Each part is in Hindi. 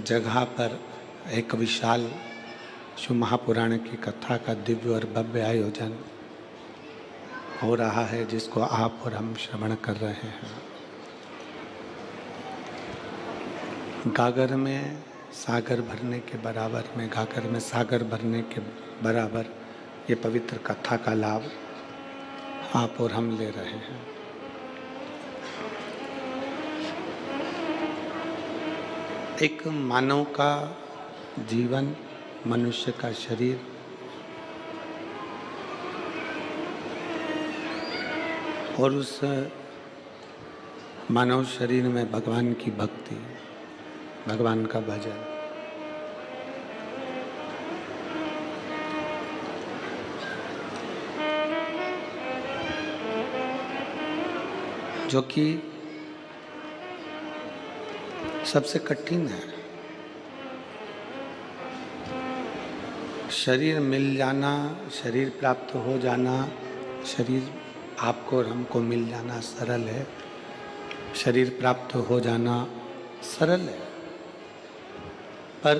जगह पर एक विशाल शिव महापुराण की कथा का दिव्य और भव्य आयोजन हो रहा है, जिसको आप और हम श्रवण कर रहे हैं। गागर में सागर भरने के बराबर में, गागर में सागर भरने के बराबर ये पवित्र कथा का लाभ आप और हम ले रहे हैं। एक मानव का जीवन, मनुष्य का शरीर और उस मानव शरीर में भगवान की भक्ति, भगवान का भजन, जो कि सबसे कठिन है। शरीर मिल जाना, शरीर प्राप्त हो जाना, शरीर आपको और हमको मिल जाना सरल है, शरीर प्राप्त हो जाना सरल है, पर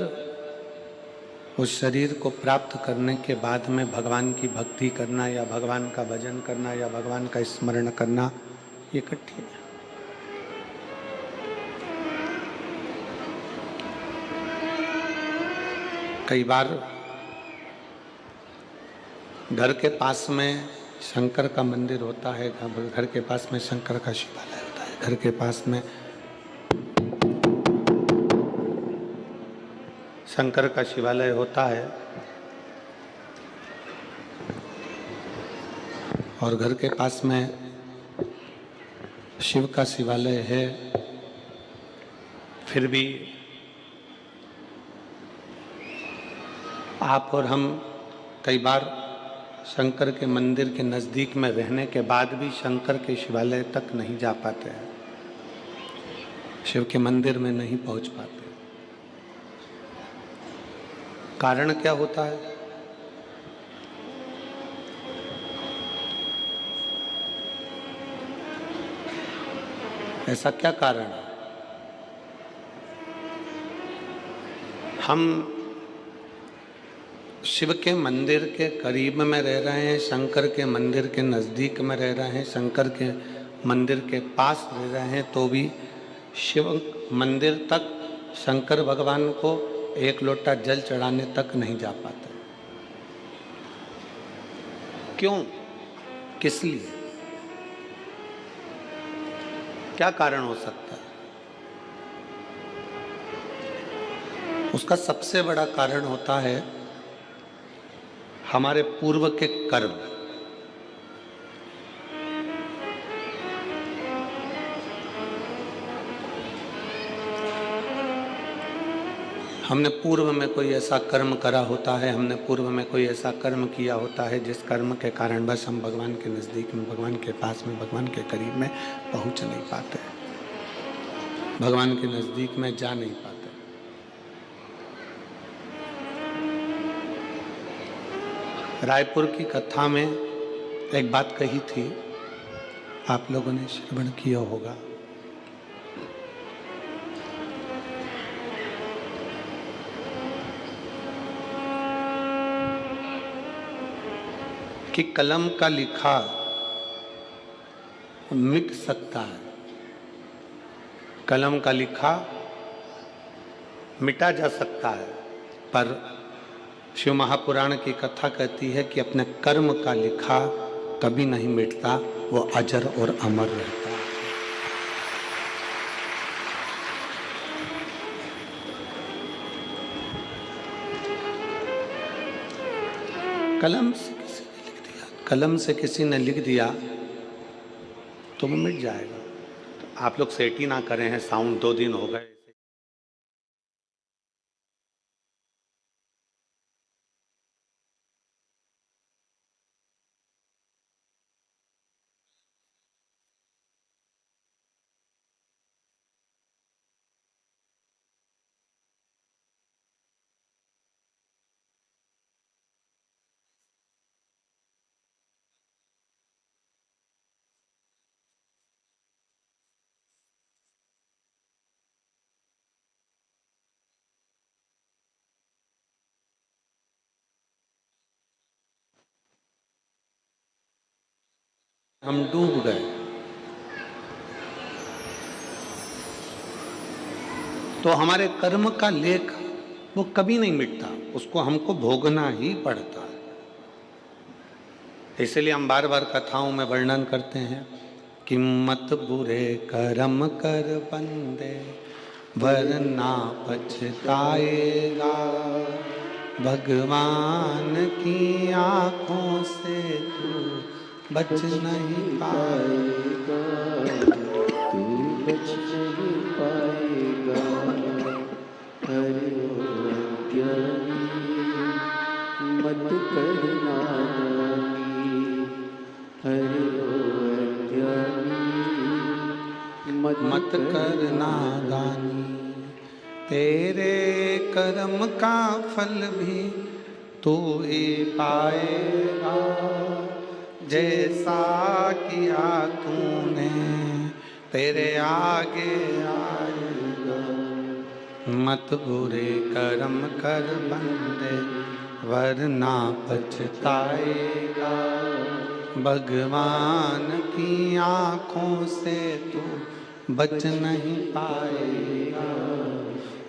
उस शरीर को प्राप्त करने के बाद में भगवान की भक्ति करना या भगवान का भजन करना या भगवान का स्मरण करना, ये कठिन है। कई बार घर के पास में शंकर का मंदिर होता है, घर के पास में शंकर का शिवालय होता है, घर के पास में शंकर का शिवालय होता है और घर के पास में शिव का शिवालय है, फिर भी आप और हम कई बार शंकर के मंदिर के नज़दीक में रहने के बाद भी शंकर के शिवालय तक नहीं जा पाते हैं, शिव के मंदिर में नहीं पहुंच पाते। कारण क्या होता है? ऐसा क्या कारण है? हम शिव के मंदिर के करीब में रह रहे हैं, शंकर के मंदिर के नज़दीक में रह रहे हैं, शंकर के मंदिर के पास रह रहे हैं, तो भी शिव मंदिर तक शंकर भगवान को एक लोटा जल चढ़ाने तक नहीं जा पाते। क्यों? किस लिए? क्या कारण हो सकता है? उसका सबसे बड़ा कारण होता है हमारे पूर्व के कर्म। हमने पूर्व में कोई ऐसा कर्म करा होता है, हमने पूर्व में कोई ऐसा कर्म किया होता है जिस कर्म के कारण बस हम भगवान के नज़दीक में, भगवान के पास में, भगवान के करीब में पहुंच नहीं पाते, भगवान के नज़दीक में जा नहीं पाते। रायपुर की कथा में एक बात कही थी, आप लोगों ने श्रवण किया होगा, कि कलम का लिखा मिट सकता है, कलम का लिखा मिटा जा सकता है, पर शिव महापुराण की कथा कहती है कि अपने कर्म का लिखा कभी नहीं मिटता, वो अजर और अमर रहता है। कलम से किसी ने लिख दिया, कलम से किसी ने लिख दिया तो वो मिट जाएगा। तो आप लोग सेट ही ना करें हैं, साउंड 2 दिन हो गए। हम डूब गए। तो हमारे कर्म का लेख वो कभी नहीं मिटता, उसको हमको भोगना ही पड़ता है। इसलिए हम बार बार कथाओं में वर्णन करते हैं कि मत बुरे कर्म कर बंदे वरना पछताएगा, भगवान की आंखों से तू बच नहीं पाएगा, तू बच नहीं पाएगा। हरि अज्ञानी मत करना नानी, हरि अज्ञानी मत करना दानी। तेरे कर्म का फल भी तू ही पाएगा, जैसा किया तूने तेरे आगे आएगा। मत बुरे कर्म कर बंदे वरना पछताएगा, भगवान की आंखों से तू बच नहीं पाएगा,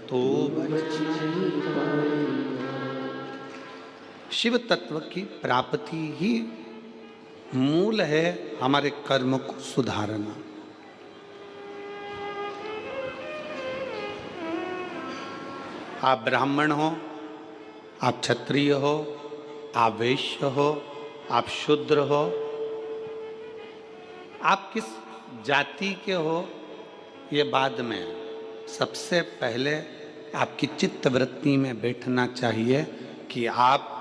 तू बच नहीं पाएगा। शिव तत्व की प्राप्ति ही मूल है हमारे कर्म को सुधारना। आप ब्राह्मण हो, आप क्षत्रिय हो, आप वैश्य हो, आप शूद्र हो, आप किस जाति के हो ये बाद में है। सबसे पहले आपकी चित्त वृत्ति में बैठना चाहिए कि आप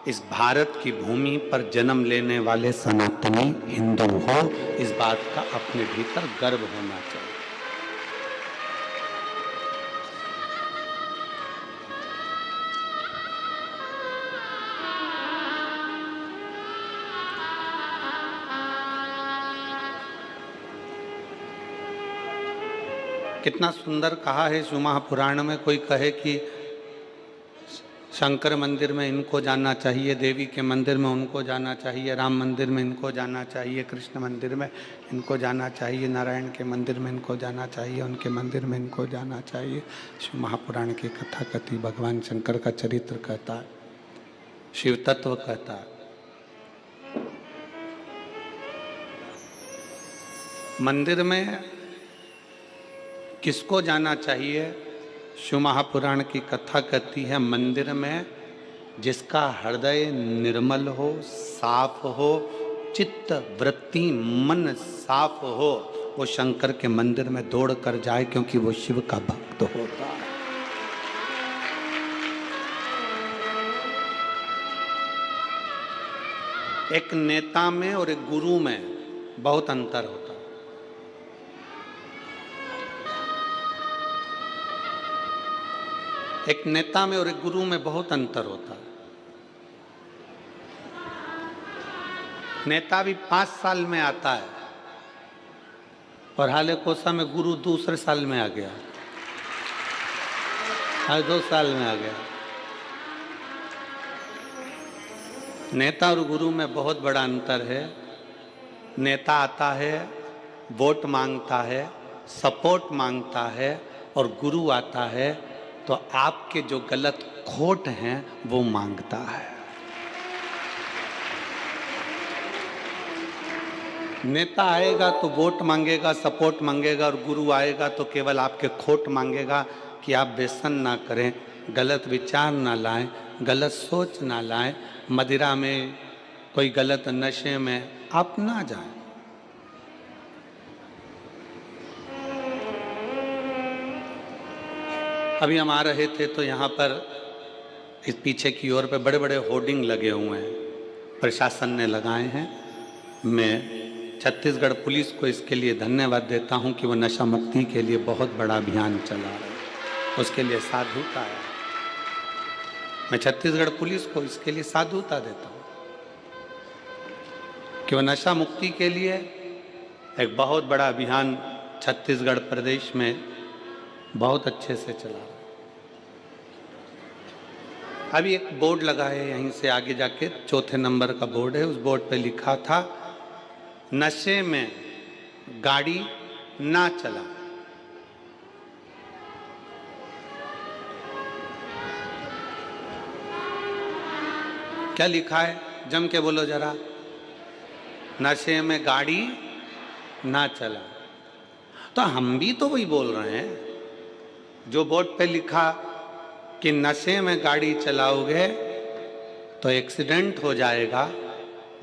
इस भारत की भूमि पर जन्म लेने वाले सनातनी हिंदू हो। इस बात का अपने भीतर गर्व होना चाहिए। कितना सुंदर कहा है शिव महापुराण में। कोई कहे कि शंकर मंदिर में इनको जाना चाहिए, देवी के मंदिर में उनको जाना चाहिए, राम मंदिर में इनको जाना चाहिए, कृष्ण मंदिर में इनको जाना चाहिए, नारायण के मंदिर में इनको जाना चाहिए, उनके मंदिर में इनको जाना चाहिए। शिव महापुराण की कथा कहती, भगवान शंकर का चरित्र कहता है, शिव तत्व कहता है। मंदिर में किसको जाना चाहिए? शिव महापुराण की कथा कहती है, मंदिर में जिसका हृदय निर्मल हो, साफ हो, चित्त वृत्ति मन साफ हो, वो शंकर के मंदिर में दौड़ कर जाए, क्योंकि वो शिव का भक्त होता है। एक नेता में और एक गुरु में बहुत अंतर होता है। एक नेता में और एक गुरु में बहुत अंतर होता है। नेता भी 5 साल में आता है और हाले कोसा में गुरु दूसरे साल में आ गया, हर 2 साल में आ गया। नेता और गुरु में बहुत बड़ा अंतर है। नेता आता है, वोट मांगता है, सपोर्ट मांगता है, और गुरु आता है तो आपके जो गलत खोट हैं वो मांगता है। नेता आएगा तो वोट मांगेगा, सपोर्ट मांगेगा, और गुरु आएगा तो केवल आपके खोट मांगेगा कि आप व्यसन ना करें, गलत विचार ना लाएं, गलत सोच ना लाएं, मदिरा में कोई गलत नशे में आप ना जाएं। अभी हम आ रहे थे तो यहाँ पर इस पीछे की ओर पे बड़े बड़े होर्डिंग लगे हुए हैं, प्रशासन ने लगाए हैं। मैं छत्तीसगढ़ पुलिस को इसके लिए धन्यवाद देता हूँ कि वो नशा मुक्ति के लिए बहुत बड़ा अभियान चला रहे हैं, उसके लिए साधुता है। मैं छत्तीसगढ़ पुलिस को इसके लिए साधुता देता हूँ कि वो नशा मुक्ति के लिए एक बहुत बड़ा अभियान छत्तीसगढ़ प्रदेश में बहुत अच्छे से चला रहा है। अभी एक बोर्ड लगा है, यहीं से आगे जाके 4थे नंबर का बोर्ड है, उस बोर्ड पे लिखा था नशे में गाड़ी ना चला। क्या लिखा है? जम के बोलो जरा। नशे में गाड़ी ना चला। तो हम भी तो वही बोल रहे हैं जो बोर्ड पे लिखा कि नशे में गाड़ी चलाओगे तो एक्सीडेंट हो जाएगा।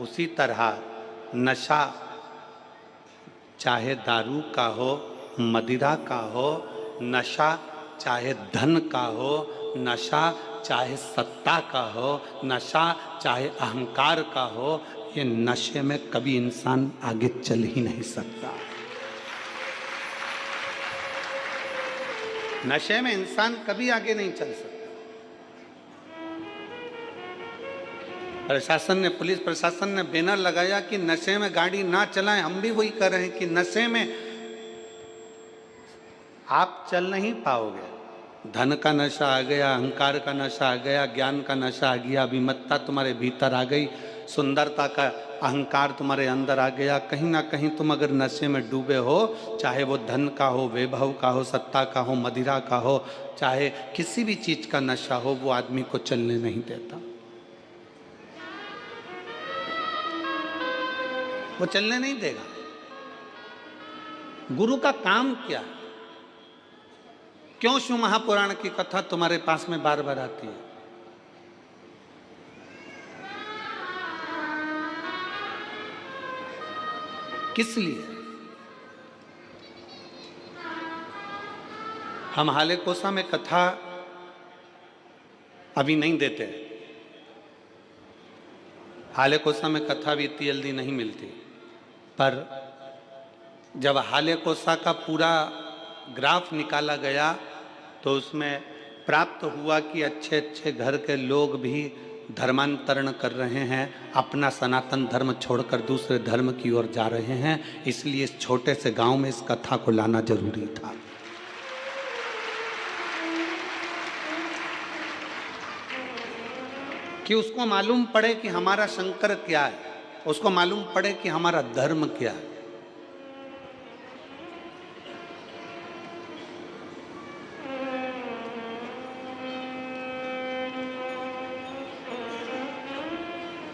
उसी तरह नशा चाहे दारू का हो, मदिरा का हो, नशा चाहे धन का हो, नशा चाहे सत्ता का हो, नशा चाहे अहंकार का हो, ये नशे में कभी इंसान आगे चल ही नहीं सकता। नशे में इंसान कभी आगे नहीं चल सकता। प्रशासन ने, पुलिस प्रशासन ने बैनर लगाया कि नशे में गाड़ी ना चलाएं। हम भी वही कर रहे हैं कि नशे में आप चल नहीं पाओगे। धन का नशा आ गया, अहंकार का नशा आ गया, ज्ञान का नशा आ गया, अभिमतता तुम्हारे भीतर आ गई, सुंदरता का अहंकार तुम्हारे अंदर आ गया। कहीं ना कहीं तुम अगर नशे में डूबे हो, चाहे वो धन का हो, वैभव का हो, सत्ता का हो, मदिरा का हो, चाहे किसी भी चीज का नशा हो, वो आदमी को चलने नहीं देता। वो चलने नहीं देगा। गुरु का काम क्या है? क्यों शिव महापुराण की कथा तुम्हारे पास में बार बार आती है? किस लिए? हम हाले कोसा में कथा अभी नहीं देते। हाले कोसा में कथा भी इतनी जल्दी नहीं मिलती, पर जब हाले कोसा का पूरा ग्राफ निकाला गया तो उसमें प्राप्त हुआ कि अच्छे अच्छे घर के लोग भी धर्मांतरण कर रहे हैं, अपना सनातन धर्म छोड़कर दूसरे धर्म की ओर जा रहे हैं। इसलिए इस छोटे से गांव में इस कथा को लाना जरूरी था। कि उसको मालूम पड़े कि हमारा शंकर क्या है, उसको मालूम पड़े कि हमारा धर्म क्या है।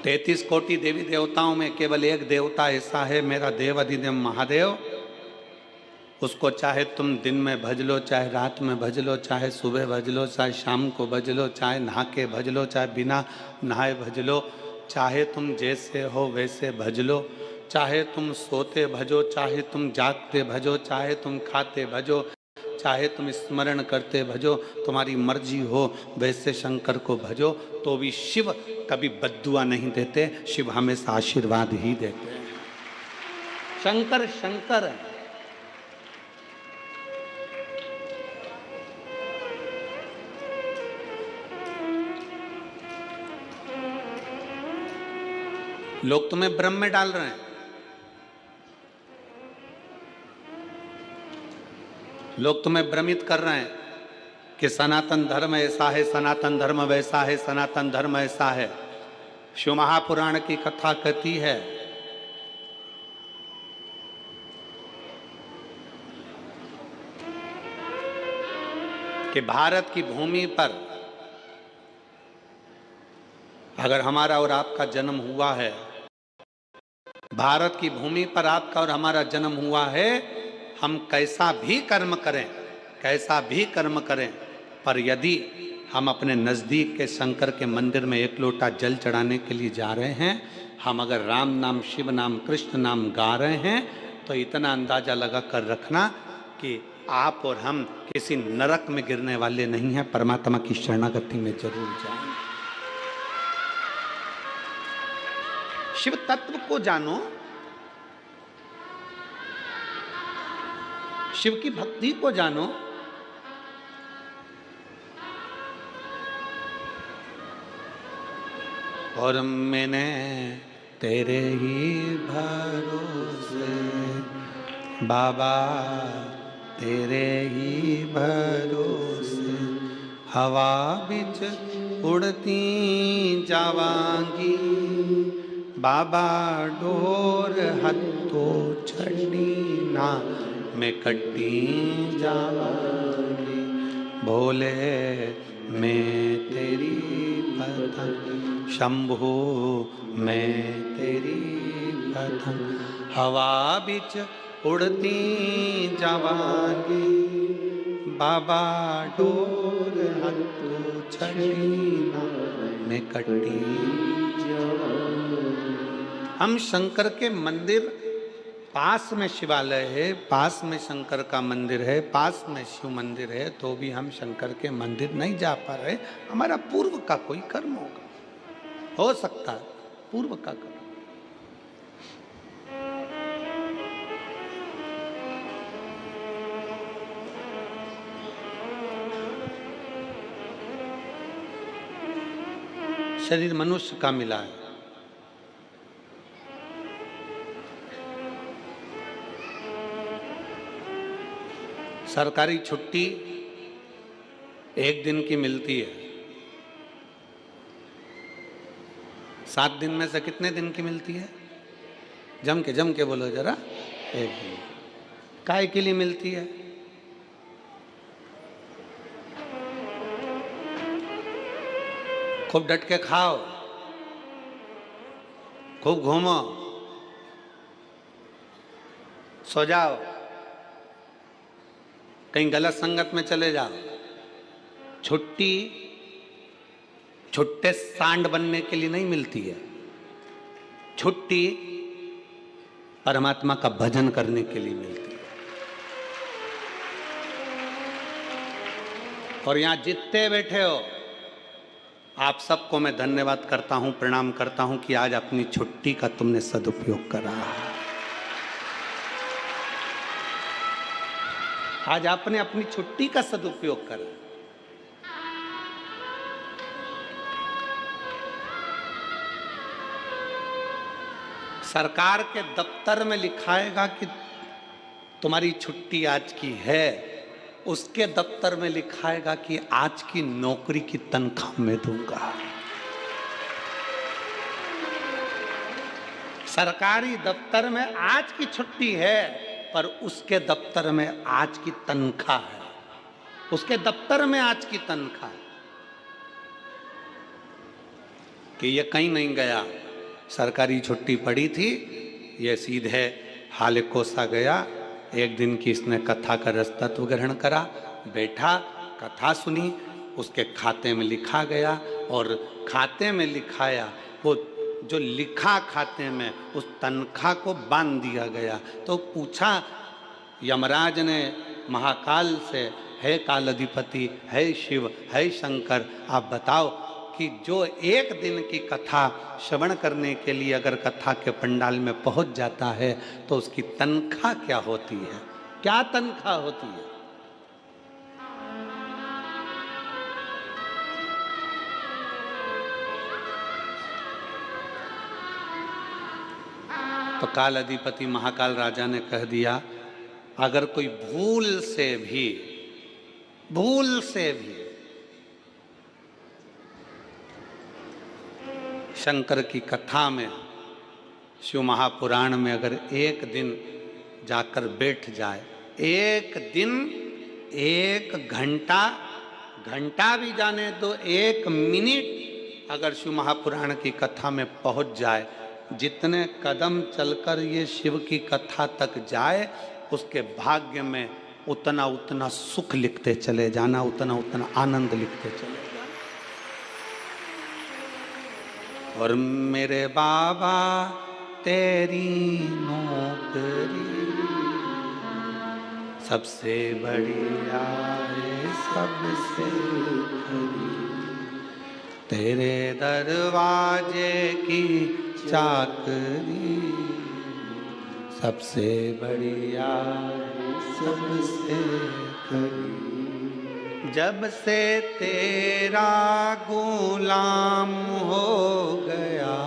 33 कोटि देवी देवताओं में केवल एक देवता ऐसा है, मेरा देव अधिदेव महादेव। उसको चाहे तुम दिन में भज लो, चाहे रात में भज लो, चाहे सुबह भज लो, चाहे शाम को भज लो, चाहे नहा के भज लो, चाहे बिना नहाए भज लो, चाहे तुम जैसे हो वैसे भज लो, चाहे तुम सोते भजो, चाहे तुम जागते भजो, चाहे तुम खाते भजो, चाहे तुम स्मरण करते भजो, तुम्हारी मर्जी हो वैसे शंकर को भजो। तो भी शिव कभी बद्दुआ नहीं देते, शिव हमेशा आशीर्वाद ही देते हैं। शंकर शंकर है। लोग तुम्हें भ्रम में डाल रहे हैं, लोग तुम्हें भ्रमित कर रहे हैं कि सनातन धर्म ऐसा है, सनातन धर्म वैसा है, सनातन धर्म ऐसा है। शिव महापुराण की कथा कहती है कि भारत की भूमि पर अगर हमारा और आपका जन्म हुआ है, भारत की भूमि पर आपका और हमारा जन्म हुआ है, हम कैसा भी कर्म करें, कैसा भी कर्म करें, पर यदि हम अपने नज़दीक के शंकर के मंदिर में एक लोटा जल चढ़ाने के लिए जा रहे हैं, हम अगर राम नाम, शिव नाम, कृष्ण नाम गा रहे हैं, तो इतना अंदाजा लगा कर रखना कि आप और हम किसी नरक में गिरने वाले नहीं हैं, परमात्मा की शरणागति में जरूर जाएंगे। शिव तत्व को जानो, शिव की भक्ति को जानो। और मैंने तेरे ही भरोसे बाबा, तेरे ही भरोसे हवा बिच उड़ती जावांगी, बाबा डोर हथो छड़ी ना मैं कटी जावांगी, भोले मैं तेरी पतंग, शंभू मैं तेरी पतंग, हवा बिच उड़ती जावांगी, बाबा डोर हथो छड़ी ना मैं कटी जावांगी। हम शंकर के मंदिर, पास में शिवालय है, पास में शंकर का मंदिर है, पास में शिव मंदिर है, तो भी हम शंकर के मंदिर नहीं जा पा रहे। हमारा पूर्व का कोई कर्म होगा, हो सकता है पूर्व का कर्म। शरीर मनुष्य का मिला है, सरकारी छुट्टी 1 दिन की मिलती है, 7 दिन में से कितने दिन की मिलती है? जम के बोलो जरा। 1 दिन। काय के लिए मिलती है? खूब डट के खाओ, खूब घूमो, सो जाओ, कहीं गलत संगत में चले जाओ। छुट्टी छुट्टे सांड बनने के लिए नहीं मिलती है, छुट्टी परमात्मा का भजन करने के लिए मिलती है। और यहां जितने बैठे हो, आप सबको मैं धन्यवाद करता हूं, प्रणाम करता हूं कि आज अपनी छुट्टी का तुमने सदुपयोग करा। आज आपने अपनी छुट्टी का सदुपयोग करा। सरकार के दफ्तर में लिखाएगा कि तुम्हारी छुट्टी आज की है, उसके दफ्तर में लिखाएगा कि आज की नौकरी की तनख्वाह मैं दूंगा। सरकारी दफ्तर में आज की छुट्टी है, पर उसके दफ्तर में आज की तनख्वाह है, उसके दफ्तर में आज की तनख्वाह है। कि ये कहीं नहीं गया, सरकारी छुट्टी पड़ी थी, ये सीधे हालेकोसा गया, 1 दिन की इसने कथा का रसतत्व ग्रहण करा, बैठा, कथा सुनी, उसके खाते में लिखा गया, और खाते में लिखाया, वो जो लिखा खाते में उस तनख्वाह को बांध दिया गया। तो पूछा यमराज ने महाकाल से, है काल अधिपति, है शिव, है शंकर, आप बताओ कि जो 1 दिन की कथा श्रवण करने के लिए अगर कथा के पंडाल में पहुंच जाता है तो उसकी तनख्वाह क्या होती है? क्या तनख्वाह होती है? तो काल अधिपति महाकाल राजा ने कह दिया, अगर कोई भूल से भी शंकर की कथा में, शिव महापुराण में अगर 1 दिन जाकर बैठ जाए, 1 दिन, 1 घंटा भी जाने दो, 1 मिनट अगर शिव महापुराण की कथा में पहुंच जाए, जितने कदम चलकर ये शिव की कथा तक जाए, उसके भाग्य में उतना उतना सुख लिखते चले जाना, उतना उतना आनंद लिखते चले जाना। और मेरे बाबा तेरी नौकरी सबसे बढ़िया है, सबसे खरी, तेरे दरवाजे की चाकरी सबसे बढ़िया है, सबसे खरी। जब से तेरा गुलाम हो गया,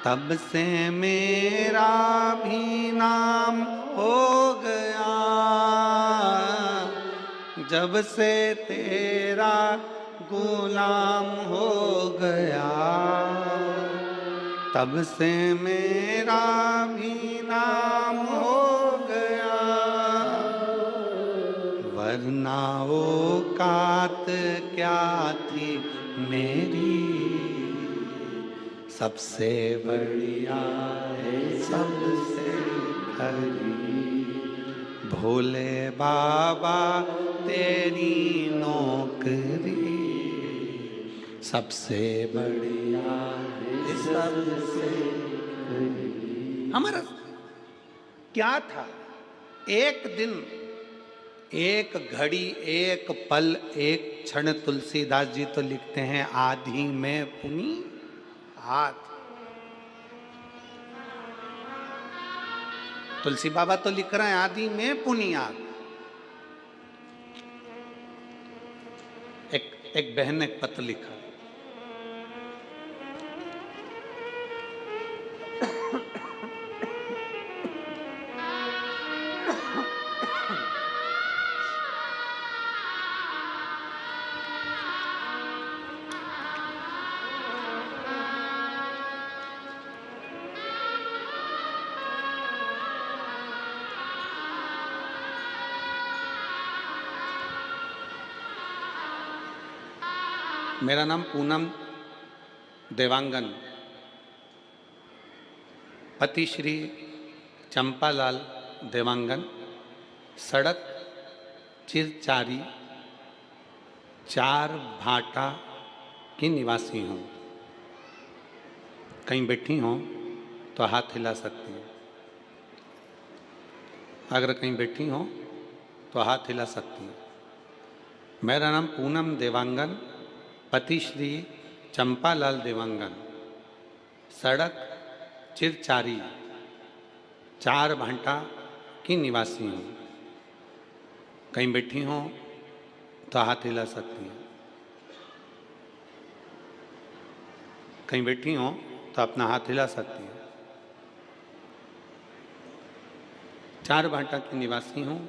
तब से मेरा भी नाम हो गया। जब से तेरा गुलाम हो गया, तब से मेरा भी नाम हो गया, वरना औकात क्या थी मेरी, सबसे बढ़िया है सबसे खरी, भोले बाबा तेरी नौकरी, सबसे बढ़िया है सबसे खरी। हमारा क्या था? एक दिन, एक घड़ी, एक पल, एक क्षण। तुलसीदास जी तो लिखते हैं आधी में पुनी हाथ। तुलसी बाबा तो लिख रहे हैं आदि में पुनियाद। एक बहन ने एक पत्र लिखा, मेरा नाम पूनम देवांगन, पति श्री चंपालाल देवांगन, सड़क चिरचारी 4 भाटा की निवासी हूँ। कहीं बैठी हों तो हाथ हिला सकती हैं। अगर कहीं बैठी हों तो हाथ हिला सकती हैं। मेरा नाम पूनम देवांगन, पति श्री चंपालाल देवांगन, सड़क चिरचारी 4 भाटा की निवासी हूँ। कहीं बैठी हों तो हाथ हिला सकती हैं। कहीं बैठी हों तो अपना हाथ हिला सकती हैं। 4 भाटा की निवासी हूँ।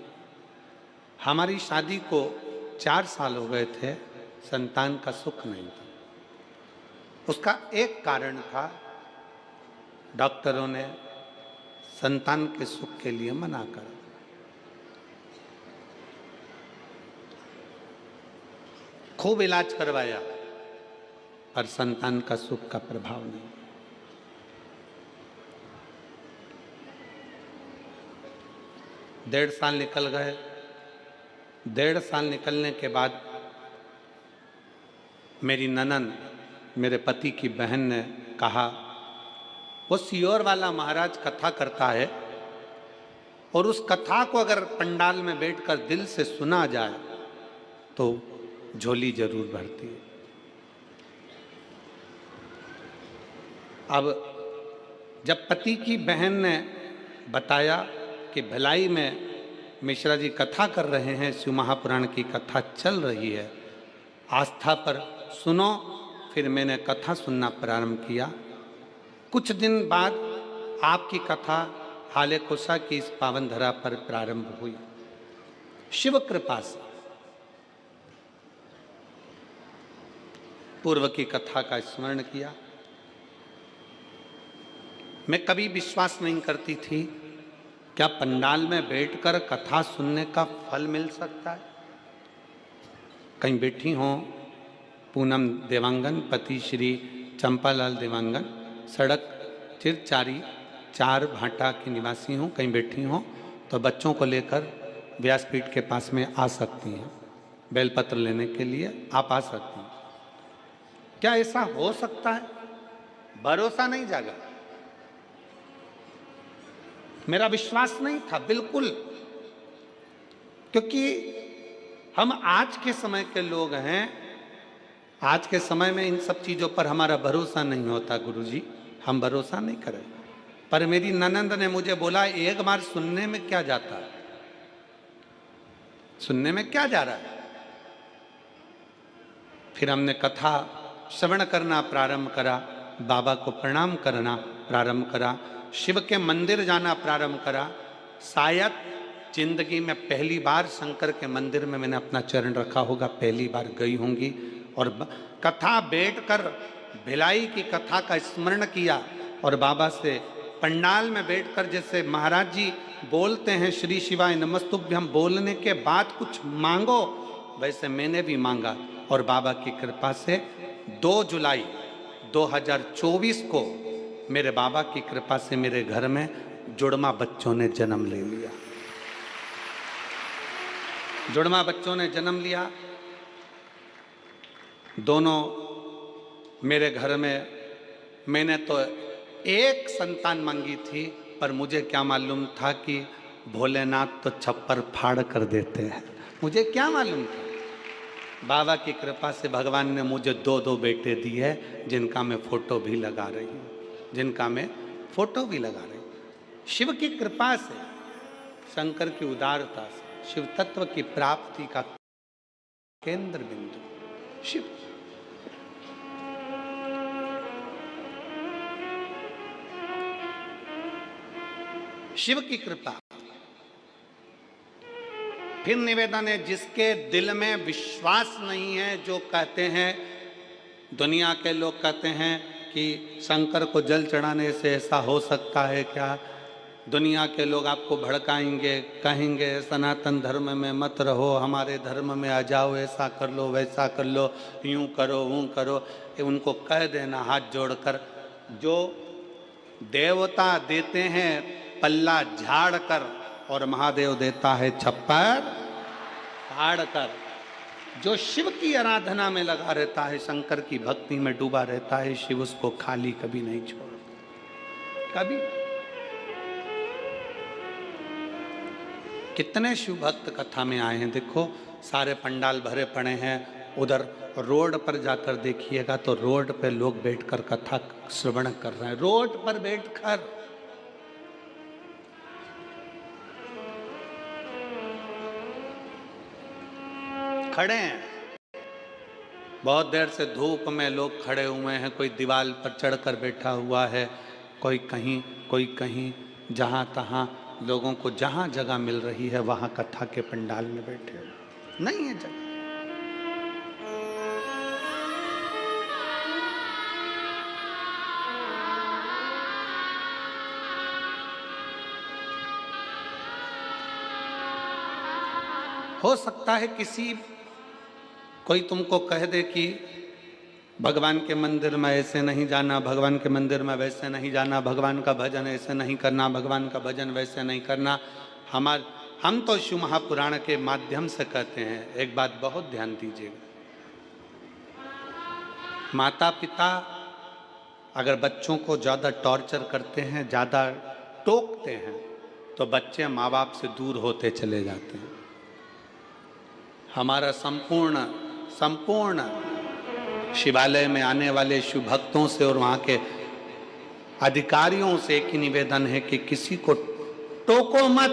हमारी शादी को 4 साल हो गए थे, संतान का सुख नहीं था। उसका एक कारण था, डॉक्टरों ने संतान के सुख के लिए मना कर। खूब इलाज करवाया पर संतान का सुख का प्रभाव नहीं। डेढ़ साल निकल गए। 1.5 साल निकलने के बाद मेरी ननंद, मेरे पति की बहन ने कहा, वो सियोर वाला महाराज कथा करता है और उस कथा को अगर पंडाल में बैठकर दिल से सुना जाए तो झोली जरूर भरती है। अब जब पति की बहन ने बताया कि भिलाई में मिश्रा जी कथा कर रहे हैं, शिव महापुराण की कथा चल रही है, आस्था पर सुनो, फिर मैंने कथा सुनना प्रारंभ किया। कुछ दिन बाद आपकी कथा हाले कोसा की इस पावन धरा पर प्रारंभ हुई। शिव कृपा से पूर्व की कथा का स्मरण किया। मैं कभी विश्वास नहीं करती थी क्या पंडाल में बैठकर कथा सुनने का फल मिल सकता है। कहीं बैठी हों, पूनम देवांगन, पति श्री चंपालाल देवांगन, सड़क चिरचारी 4 भाटा की निवासी हूँ। कहीं बैठी हों तो बच्चों को लेकर व्यासपीठ के पास में आ सकती हैं। बेलपत्र लेने के लिए आप आ सकती हैं। क्या ऐसा हो सकता है? भरोसा नहीं जागा, मेरा विश्वास नहीं था बिल्कुल, क्योंकि हम आज के समय के लोग हैं। आज के समय में इन सब चीज़ों पर हमारा भरोसा नहीं होता। गुरुजी, हम भरोसा नहीं करें। पर मेरी ननंद ने मुझे बोला, एक बार सुनने में क्या जाता है, सुनने में क्या जा रहा है। फिर हमने कथा श्रवण करना प्रारंभ करा, बाबा को प्रणाम करना प्रारंभ करा, शिव के मंदिर जाना प्रारंभ करा। शायद जिंदगी में पहली बार शंकर के मंदिर में मैंने अपना चरण रखा होगा, पहली बार गई होंगी। और कथा बैठकर भिलाई की कथा का स्मरण किया, और बाबा से पंडाल में बैठकर जैसे महाराज जी बोलते हैं श्री शिवाय नमस्तुभ्यम बोलने के बाद कुछ मांगो, वैसे मैंने भी मांगा और बाबा की कृपा से 2 जुलाई 2024 को मेरे बाबा की कृपा से मेरे घर में जुड़वा बच्चों ने जन्म ले लिया। जुड़वा बच्चों ने जन्म लिया। दोनों मेरे घर में, मैंने तो एक संतान मांगी थी, पर मुझे क्या मालूम था कि भोलेनाथ तो छप्पर फाड़ कर देते हैं। मुझे क्या मालूम था। बाबा की कृपा से भगवान ने मुझे 2 बेटे दिए हैं, जिनका मैं फोटो भी लगा रही हूँ, जिनका मैं फोटो भी लगा रही हूँ। शिव की कृपा से, शंकर की उदारता से, शिव तत्व की प्राप्ति का केंद्र बिंदु शिव। शिव की कृपा। फिर निवेदन है, जिसके दिल में विश्वास नहीं है, जो कहते हैं, दुनिया के लोग कहते हैं कि शंकर को जल चढ़ाने से ऐसा हो सकता है क्या, दुनिया के लोग आपको भड़काएंगे, कहेंगे सनातन धर्म में मत रहो, हमारे धर्म में आ जाओ, ऐसा कर लो वैसा कर लो, यूं करो वो करो। ये उनको कह देना हाथ जोड़कर, जो देवता देते हैं पल्ला झाड़ कर और महादेव देता है छप्पर फाड़ कर। जो शिव की आराधना में लगा रहता है, शंकर की भक्ति में डूबा रहता है, शिव उसको खाली कभी नहीं छोड़ता, कभी। कितने शिव भक्त कथा में आए हैं, देखो सारे पंडाल भरे पड़े हैं। उधर रोड पर जाकर देखिएगा तो रोड पे लोग बैठकर कथा श्रवण कर रहे हैं, रोड पर बैठकर। खड़े हैं, बहुत देर से धूप में लोग खड़े हुए हैं, कोई दीवार पर चढ़कर बैठा हुआ है, कोई कहीं, जहां तहां लोगों को जहां जगह मिल रही है वहां कथा के पंडाल में बैठे हुए। नहीं है जगह। हो सकता है किसी कोई तुमको कह दे कि भगवान के मंदिर में ऐसे नहीं जाना, भगवान के मंदिर में वैसे नहीं जाना, भगवान का भजन ऐसे नहीं करना, भगवान का भजन वैसे नहीं करना। हम तो शिव महापुराण के माध्यम से कहते हैं, एक बात बहुत ध्यान दीजिएगा, माता पिता अगर बच्चों को ज़्यादा टॉर्चर करते हैं, ज़्यादा टोकते हैं, तो बच्चे माँ बाप से दूर होते चले जाते हैं। हमारा संपूर्ण शिवालय में आने वाले शिव भक्तों से और वहाँ के अधिकारियों से एक ही निवेदन है कि किसी को टोको मत।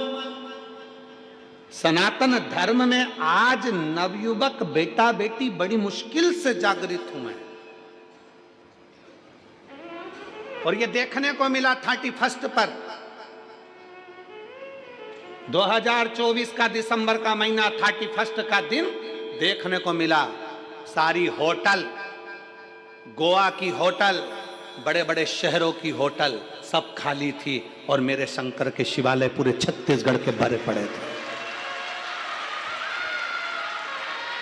सनातन धर्म में आज नवयुवक बेटा बेटी बड़ी मुश्किल से जागृत हुए हैं, और ये देखने को मिला 31 पर 2024 का दिसंबर का महीना 31 का दिन देखने को मिला। सारी होटल, गोवा की होटल, बड़े बड़े शहरों की होटल सब खाली थी, और मेरे शंकर के शिवालय पूरे छत्तीसगढ़ के भरे पड़े थे।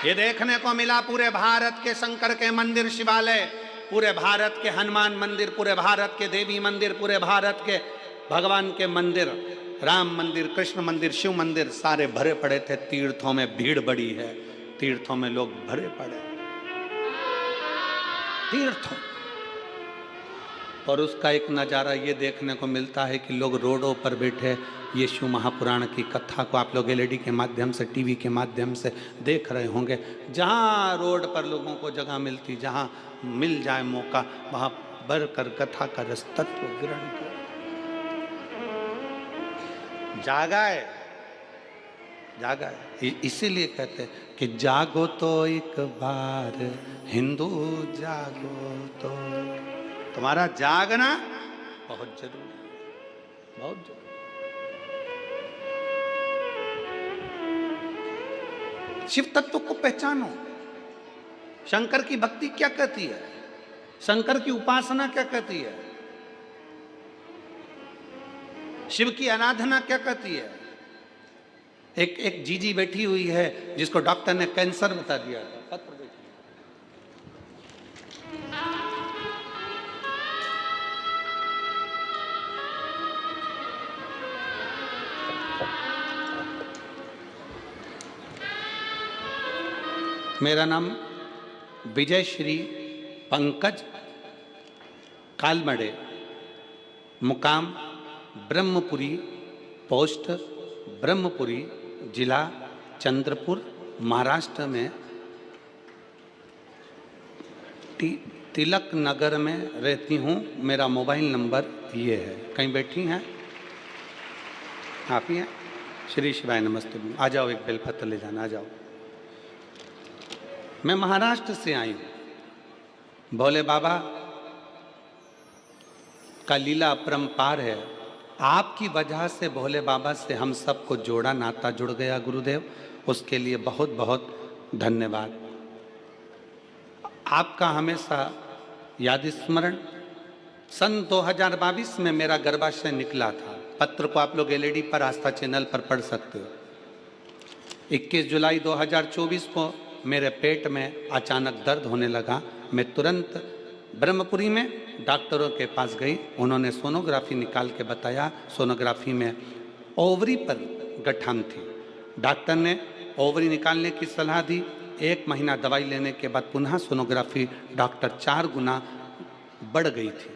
ये देखने को मिला पूरे भारत के शंकर के मंदिर शिवालय, पूरे भारत के हनुमान मंदिर, पूरे भारत के देवी मंदिर, पूरे भारत के भगवान के मंदिर, राम मंदिर, कृष्ण मंदिर, शिव मंदिर सारे भरे पड़े थे। तीर्थों में भीड़ बड़ी है, तीर्थों में लोग भरे पड़े, तीर्थों। और उसका एक नज़ारा ये देखने को मिलता है कि लोग रोडों पर बैठे ये शिव महापुराण की कथा को आप लोग एलईडी के माध्यम से, टीवी के माध्यम से देख रहे होंगे। जहाँ रोड पर लोगों को जगह मिलती, जहाँ मिल जाए मौका, वहाँ भर कर कथा का रस तत्व ग्रहण कर जागा है। इसीलिए कहते हैं कि जागो तो एक बार हिंदू, जागो तो। तुम्हारा जागना बहुत जरूरी है, बहुत जरूरी। शिव तत्व को पहचानो। शंकर की भक्ति क्या कहती है, शंकर की उपासना क्या कहती है। शिव की आराधना क्या कहती है? एक जीजी बैठी हुई है जिसको डॉक्टर ने कैंसर बता दिया था। पत्र देखिए। मेरा नाम विजय श्री पंकज कालमड़े, मुकाम ब्रह्मपुरी, पोस्ट ब्रह्मपुरी, जिला चंद्रपुर, महाराष्ट्र में तिलक नगर में रहती हूँ। मेरा मोबाइल नंबर ये है। कहीं बैठी हैं? आप ही हैं? श्री शिवाय नमस्ते। आ जाओ, एक बेलपत्र ले जाना, आ जाओ। मैं महाराष्ट्र से आई हूँ। भोले बाबा का लीला अपरंपार है। आपकी वजह से भोले बाबा से हम सबको जोड़ा, नाता जुड़ गया गुरुदेव, उसके लिए बहुत बहुत धन्यवाद। आपका हमेशा याद स्मरण। सन 2022 में मेरा गर्भाशय निकला था। पत्र को आप लोग एलईडी पर आस्था चैनल पर पढ़ सकते हो। 21 जुलाई 2024 को मेरे पेट में अचानक दर्द होने लगा। मैं तुरंत ब्रह्मपुरी में डॉक्टरों के पास गई। उन्होंने सोनोग्राफी निकाल के बताया, सोनोग्राफी में ओवरी पर गठान थी। डॉक्टर ने ओवरी निकालने की सलाह दी। 1 महीना दवाई लेने के बाद पुनः सोनोग्राफी डॉक्टर 4 गुना बढ़ गई थी।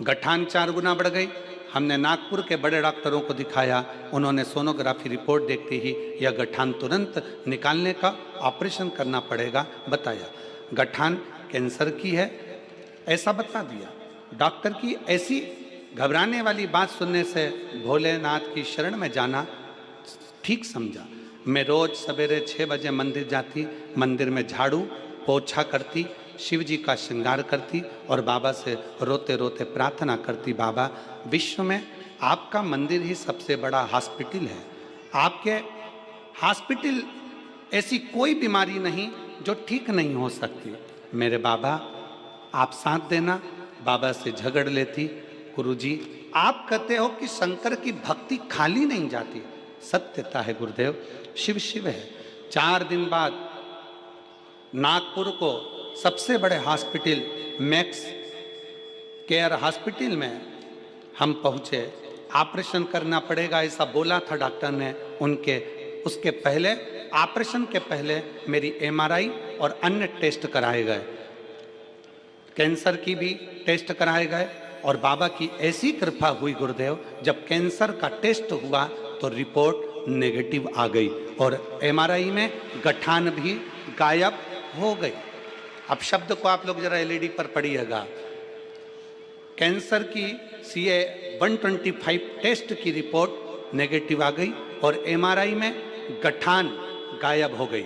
गठान 4 गुना बढ़ गई। हमने नागपुर के बड़े डॉक्टरों को दिखाया। उन्होंने सोनोग्राफी रिपोर्ट देखते ही यह गठान तुरंत निकालने का ऑपरेशन करना पड़ेगा बताया। गठान कैंसर की है ऐसा बता दिया। डॉक्टर की ऐसी घबराने वाली बात सुनने से भोलेनाथ की शरण में जाना ठीक समझा। मैं रोज सवेरे 6 बजे मंदिर जाती, मंदिर में झाड़ू पोछा करती, शिव जी का श्रृंगार करती और बाबा से रोते रोते प्रार्थना करती, बाबा विश्व में आपका मंदिर ही सबसे बड़ा हॉस्पिटल है। आपके हॉस्पिटल ऐसी कोई बीमारी नहीं जो ठीक नहीं हो सकती। मेरे बाबा आप साथ देना। बाबा से झगड़ लेती, गुरुजी आप कहते हो कि शंकर की भक्ति खाली नहीं जाती। सत्यता है गुरुदेव, शिव शिव है। 4 दिन बाद नागपुर को सबसे बड़े हॉस्पिटल मैक्स केयर हॉस्पिटल में हम पहुँचे। ऑपरेशन करना पड़ेगा ऐसा बोला था डॉक्टर ने। उसके पहले, ऑपरेशन के पहले मेरी एमआरआई और अन्य टेस्ट कराए गए, कैंसर की भी टेस्ट कराए गए। और बाबा की ऐसी कृपा हुई गुरुदेव, जब कैंसर का टेस्ट हुआ तो रिपोर्ट नेगेटिव आ गई और एमआरआई में गठान भी गायब हो गई। अब शब्द को आप लोग जरा एलईडी पर पढ़िएगा। कैंसर की CA 125 टेस्ट की रिपोर्ट नेगेटिव आ गई और एमआरआई में गठान गायब हो गई।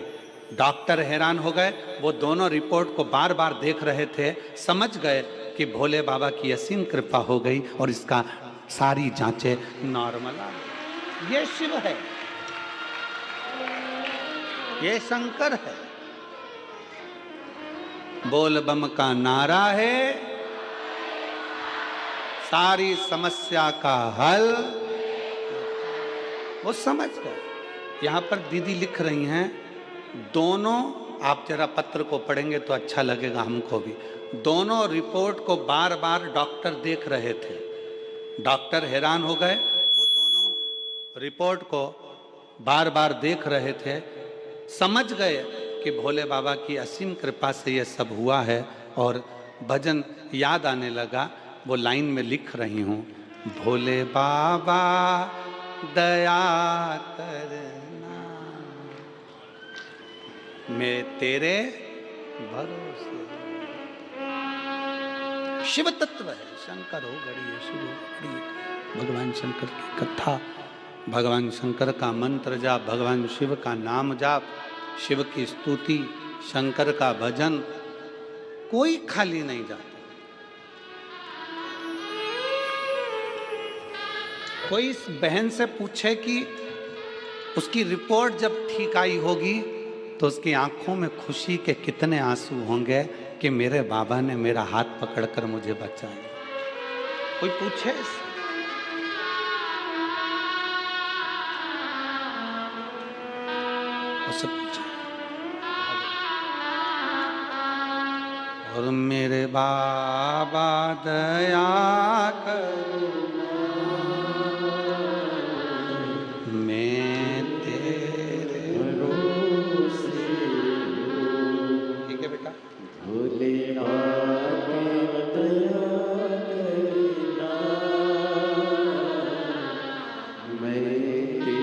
डॉक्टर हैरान हो गए। वो दोनों रिपोर्ट को बार बार देख रहे थे। समझ गए कि भोले बाबा की असीम कृपा हो गई और इसका सारी जांचें नॉर्मल आ गई। ये शिव है, ये शंकर है। बोल बम का नारा है, सारी समस्या का हल। वो समझ गए। यहाँ पर दीदी लिख रही हैं, दोनों, आप जरा पत्र को पढ़ेंगे तो अच्छा लगेगा हमको भी। दोनों रिपोर्ट को बार बार डॉक्टर देख रहे थे। डॉक्टर हैरान हो गए। वो दोनों रिपोर्ट को बार बार देख रहे थे। समझ गए कि भोले बाबा की असीम कृपा से ये सब हुआ है और भजन याद आने लगा। वो लाइन में लिख रही हूँ, भोले बाबा दया करना, मैं तेरे भरोसे। शिव तत्व है, शंकर हो गड़ी, शिव हो गड़ी। भगवान शंकर की कथा, भगवान शंकर का मंत्र जाप, भगवान शिव का नाम जाप, शिव की स्तुति, शंकर का भजन, कोई खाली नहीं जाता। कोई इस बहन से पूछे कि उसकी रिपोर्ट जब ठीक आई होगी तो उसकी आंखों में खुशी के कितने आंसू होंगे कि मेरे बाबा ने मेरा हाथ पकड़कर मुझे बचाया। कोई पूछे इससे? उससे पूछे। और मेरे बाबा दया करुणा, मैं तेरे भरोसे ठीक है बेटा। भोलेनाथ दया करना, मैं तेरे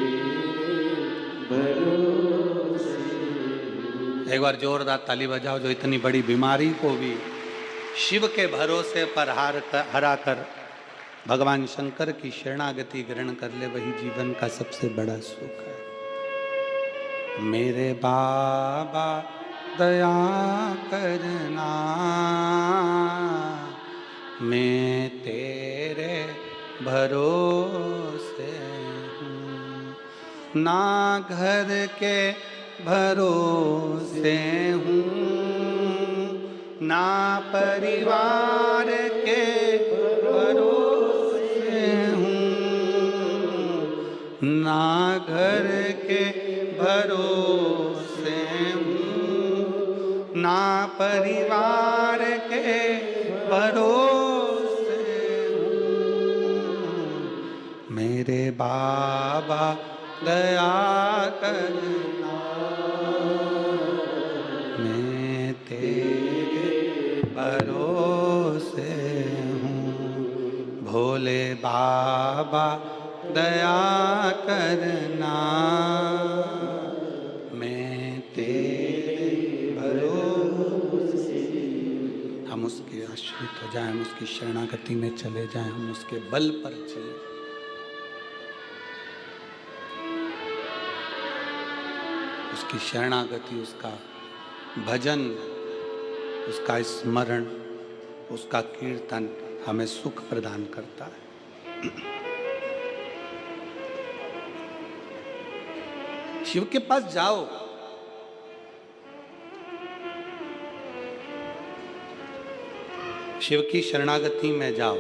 भरोसे। एक बार जोरदार ताली बजाओ जो इतनी बड़ी बीमारी को भी शिव के भरोसे पर हरा कर भगवान शंकर की शरणागति ग्रहण कर ले, वही जीवन का सबसे बड़ा सुख है। मेरे बाबा दया करना, मैं तेरे भरोसे हूँ, ना घर के भरोसे हूँ, ना परिवार के भरोसे हूँ, ना घर के भरोसे हूँ, ना परिवार के भरोसे हूँ। मेरे बाबा दया करना, मैं तेरे भरोसे हूँ। भोले बाबा दया करना, मैं तेरे भरोसे। हम उसके आश्रित हो जाएं, हम उसकी शरणागति में चले जाएं, हम उसके बल पर चलें। उसकी शरणागति, उसका भजन, उसका स्मरण, उसका कीर्तन हमें सुख प्रदान करता है। शिव के पास जाओ, शिव की शरणागति में जाओ,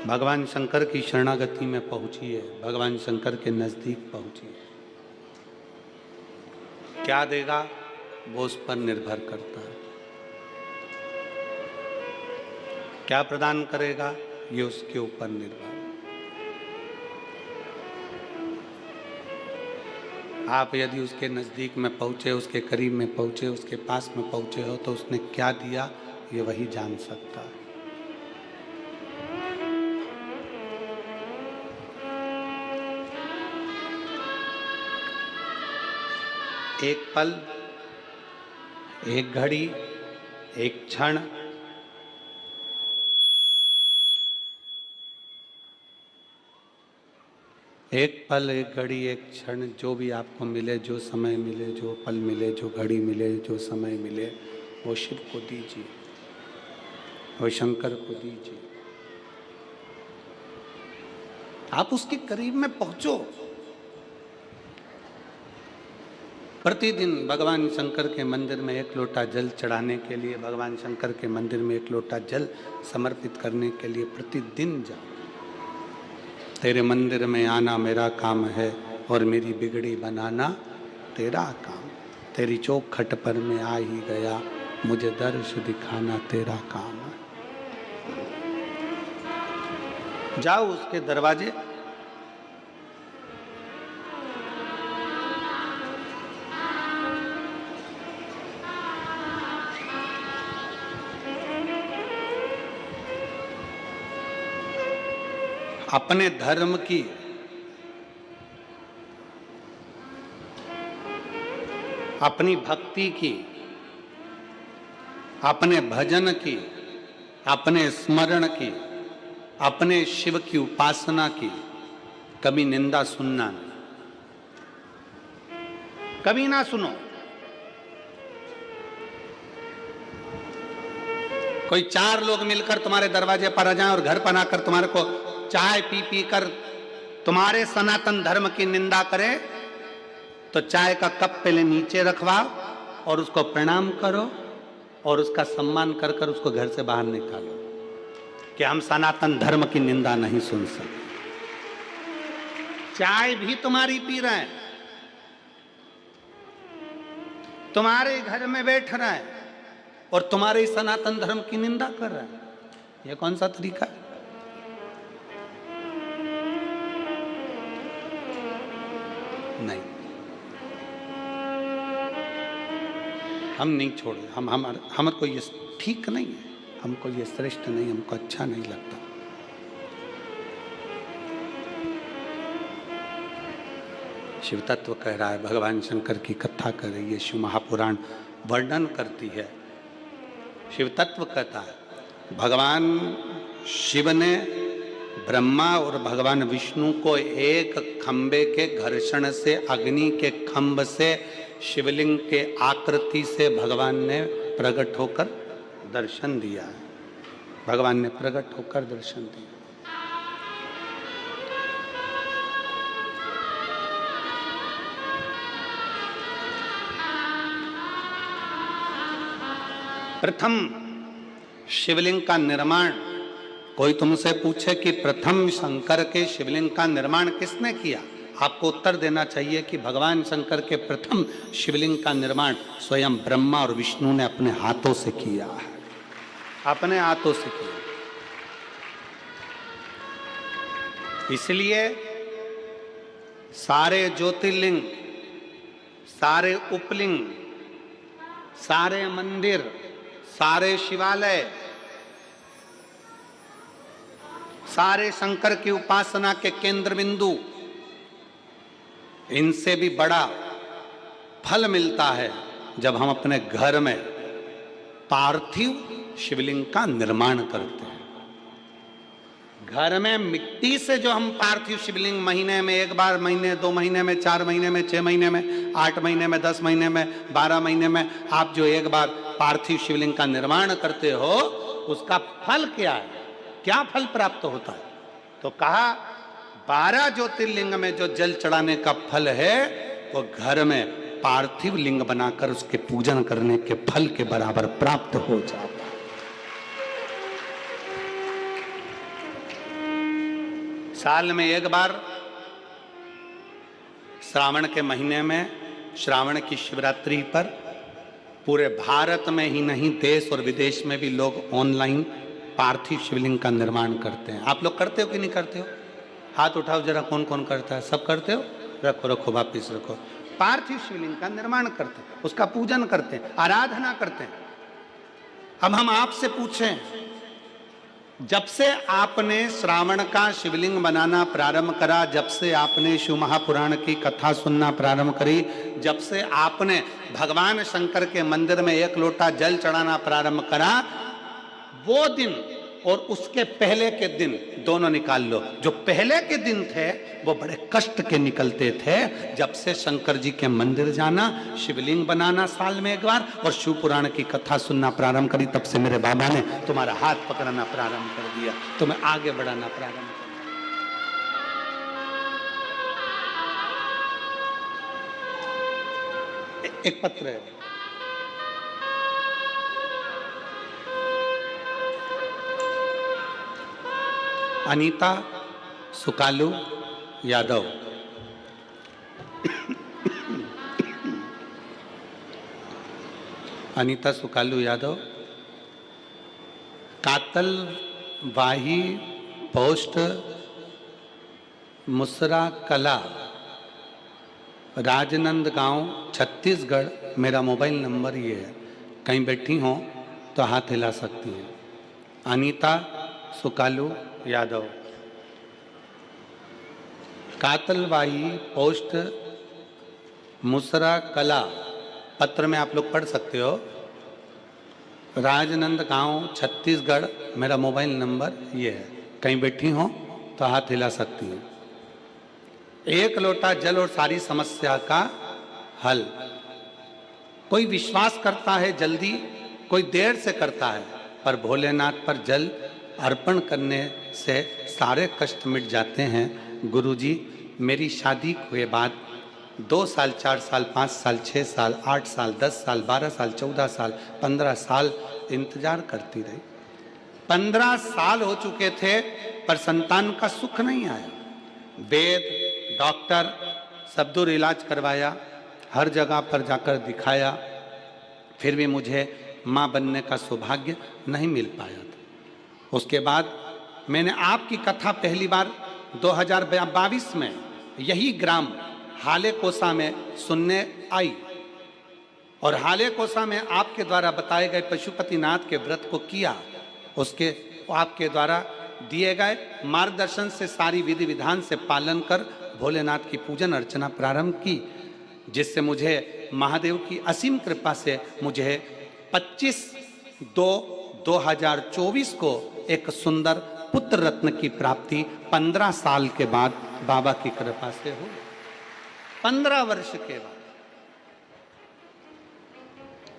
भगवान शंकर की शरणागति में पहुंचिए, भगवान शंकर के नजदीक पहुंचिए। क्या देगा वो उस पर निर्भर करता है, क्या प्रदान करेगा ये उसके ऊपर निर्भर है। आप यदि उसके नजदीक में पहुंचे, उसके करीब में पहुंचे, उसके पास में पहुंचे हो, तो उसने क्या दिया ये वही जान सकता है। एक पल, एक घड़ी, एक क्षण, एक पल, एक घड़ी, एक क्षण, जो भी आपको मिले, जो समय मिले, जो पल मिले, जो घड़ी मिले, जो समय मिले, वो शिव को दीजिए, वो शंकर को दीजिए। आप उसके करीब में पहुंचो। प्रतिदिन भगवान शंकर के मंदिर में एक लोटा जल चढ़ाने के लिए, भगवान शंकर के मंदिर में एक लोटा जल समर्पित करने के लिए प्रतिदिन जाओ। तेरे मंदिर में आना मेरा काम है और मेरी बिगड़ी बनाना तेरा काम। तेरी चौखट पर मैं आ ही गया, मुझे दर्श दिखाना तेरा काम है। जाओ उसके दरवाजे, अपने धर्म की, अपनी भक्ति की, अपने भजन की, अपने स्मरण की, अपने शिव की उपासना की कभी निंदा सुनना नहीं, कभी ना सुनो। कोई चार लोग मिलकर तुम्हारे दरवाजे पर आ जाएं और घर पर आकर तुम्हारे को चाय पी पी कर तुम्हारे सनातन धर्म की निंदा करें, तो चाय का कप पहले नीचे रखवाओ और उसको प्रणाम करो और उसका सम्मान कर कर उसको घर से बाहर निकालो कि हम सनातन धर्म की निंदा नहीं सुन सकते। चाय भी तुम्हारी पी रहे हैं, तुम्हारे घर में बैठ रहे हैं और तुम्हारे सनातन धर्म की निंदा कर रहे हैं। यह कौन सा तरीका है? नहीं, हम नहीं छोड़े। हम को ये ठीक नहीं है, हमको ये श्रेष्ठ नहीं, हमको अच्छा नहीं लगता। शिव तत्व कह रहा है, भगवान शंकर की कथा कर रही है, शिव महापुराण वर्णन करती है। शिव तत्व कहता है भगवान शिव ने ब्रह्मा और भगवान विष्णु को एक खंबे के घर्षण से, अग्नि के खंभ से, शिवलिंग के आकृति से भगवान ने प्रकट होकर दर्शन दिया। भगवान ने प्रकट होकर दर्शन दिया। प्रथम शिवलिंग का निर्माण, कोई तुमसे पूछे कि प्रथम शंकर के शिवलिंग का निर्माण किसने किया, आपको उत्तर देना चाहिए कि भगवान शंकर के प्रथम शिवलिंग का निर्माण स्वयं ब्रह्मा और विष्णु ने अपने हाथों से किया है, अपने हाथों से किया। इसलिए सारे ज्योतिर्लिंग, सारे उपलिंग, सारे मंदिर, सारे शिवालय, सारे शंकर की उपासना के केंद्र बिंदु, इनसे भी बड़ा फल मिलता है जब हम अपने घर में पार्थिव शिवलिंग का निर्माण करते हैं। घर में मिट्टी से जो हम पार्थिव शिवलिंग महीने में एक बार, महीने 2 महीने में, 4 महीने में, 6 महीने में, 8 महीने में, 10 महीने में, 12 महीने में आप जो एक बार पार्थिव शिवलिंग का निर्माण करते हो, उसका फल क्या है, क्या फल प्राप्त होता है? तो कहा 12 ज्योतिर्लिंग में जो जल चढ़ाने का फल है वो घर में पार्थिव लिंग बनाकर उसके पूजन करने के फल के बराबर प्राप्त हो जाता है। साल में एक बार श्रावण के महीने में, श्रावण की शिवरात्रि पर पूरे भारत में ही नहीं, देश और विदेश में भी लोग ऑनलाइन पार्थिव शिवलिंग का निर्माण करते हैं। आप लोग करते हो कि नहीं करते हो? हाथ उठाओ जरा, कौन कौन करता है? सब करते हो? रखो रखो, वापिस रखो। पार्थिव शिवलिंग का निर्माण करते हैं, उसका पूजन करते हैं, आराधना करते हैं। अब हम आपसे पूछें, जब से आपने श्रावण का शिवलिंग बनाना प्रारंभ करा, जब से आपने शिव महापुराण की कथा सुनना प्रारंभ करी, जब से आपने भगवान शंकर के मंदिर में 1 लोटा जल चढ़ाना प्रारंभ करा, वो दिन और उसके पहले के दिन दोनों निकाल लो। जो पहले के दिन थे वो बड़े कष्ट के निकलते थे। जब से शंकर जी के मंदिर जाना, शिवलिंग बनाना साल में एक बार और शिव पुराण की कथा सुनना प्रारंभ करी, तब से मेरे बाबा ने तुम्हारा हाथ पकड़ना प्रारंभ कर दिया, तुम्हें आगे बढ़ाना प्रारंभ कर दिया। एक पत्र है, अनीता सुकालू यादव। अनीता सुकालू यादव, कातलवाही पोस्ट, मुसरा कला, राजनंदगांव, छत्तीसगढ़। मेरा मोबाइल नंबर ये है, कहीं बैठी हो तो हाथ हिला सकती हैं। अनीता सुकालू यादव, कातलवाही पोस्ट, मुसरा कला। पत्र में आप लोग पढ़ सकते हो। राजनंदगांव, छत्तीसगढ़। मेरा मोबाइल नंबर ये है, कहीं बैठी हो तो हाथ हिला सकती हैं। 1 लोटा जल और सारी समस्या का हल। कोई विश्वास करता है जल्दी, कोई देर से करता है, पर भोलेनाथ पर जल अर्पण करने से सारे कष्ट मिट जाते हैं। गुरुजी, मेरी शादी के बाद 2 साल, 4 साल, 5 साल, 6 साल, 8 साल, 10 साल, 12 साल, 14 साल, 15 साल इंतजार करती रही। 15 साल हो चुके थे पर संतान का सुख नहीं आया। वेद डॉक्टर सब दूर इलाज करवाया, हर जगह पर जाकर दिखाया, फिर भी मुझे माँ बनने का सौभाग्य नहीं मिल पाया था। उसके बाद मैंने आपकी कथा पहली बार 2022 में यही ग्राम हाले कोसा में सुनने आई, और हाले कोसा में आपके द्वारा बताए गए पशुपतिनाथ के व्रत को किया। उसके आपके द्वारा दिए गए मार्गदर्शन से सारी विधि विधान से पालन कर भोलेनाथ की पूजन अर्चना प्रारंभ की, जिससे मुझे महादेव की असीम कृपा से मुझे 25/2/2024 को एक सुंदर पुत्र रत्न की प्राप्ति 15 साल के बाद बाबा की कृपा से हुई। 15 वर्ष के बाद।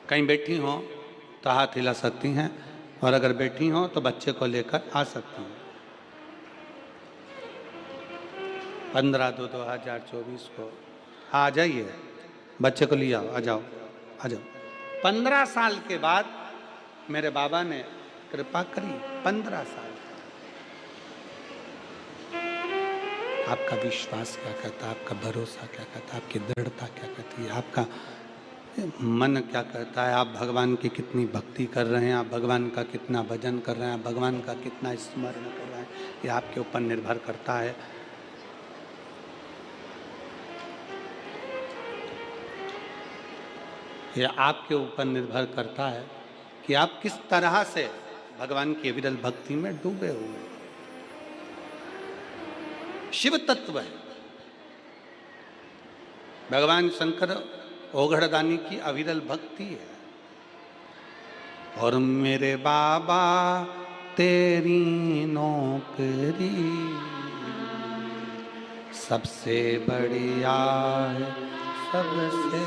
कहीं बैठी हो तो हाथ हिला सकती हैं, और अगर बैठी हो तो बच्चे को लेकर आ सकती हैं। 15/2/2024 को आ जाइए, बच्चे को ले आओ, आ जाओ आ जाओ। 15 साल के बाद मेरे बाबा ने कृपा करी। 15 साल। आपका विश्वास क्या कहता है, आपका भरोसा क्या कहता है, आपकी दृढ़ता क्या कहती है, आपका मन क्या कहता है, आप भगवान की कितनी भक्ति कर रहे हैं, आप भगवान का कितना भजन कर रहे हैं, आप भगवान का कितना स्मरण कर रहे हैं, ये आपके ऊपर निर्भर करता है। ये आपके ऊपर निर्भर करता है कि आप किस तरह से भगवान की अविरल भक्ति में डूबे हुए हैं। शिव तत्व है। भगवान शंकर ओघड़दानी की अविरल भक्ति है। और मेरे बाबा तेरी नौकरी सबसे बढ़िया है, सबसे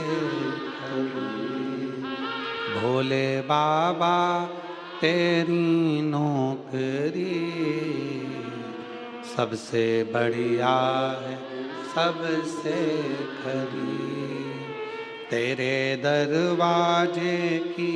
भोले बाबा तेरी नौकरी सबसे बढ़िया है, सबसे खरी। तेरे दरवाजे की